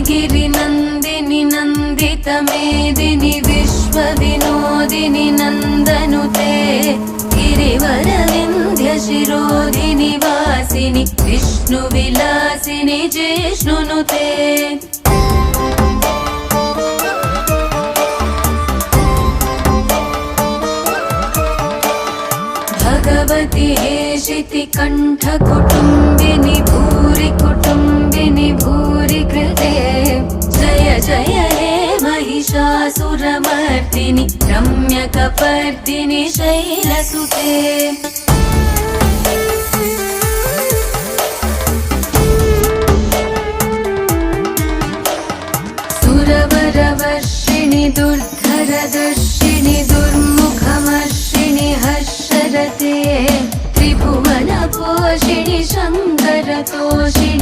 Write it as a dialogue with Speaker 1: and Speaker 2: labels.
Speaker 1: गिरिनन्दिनि नन्दितमेदिनि विश्वविनोदिनि नन्दनुते गिरिवरविन्ध्यशिरोधिनि वासिनि विष्णुविलासिनि जिष्णुनुते भगवति हेशिति कण्ठकुटुम्बिनि भूरि कुटुम्बिनि भूरि कृते जय जय हे महिषासुरमर्दिनि रम्यकपर्दिनि शैलसुते सुरवरवर्षिणि दुर्धरदर्शिनि दुर्मुखमर्षिणि हर्षरते त्रिभुवनपोषिणि शङ्करतोषिणि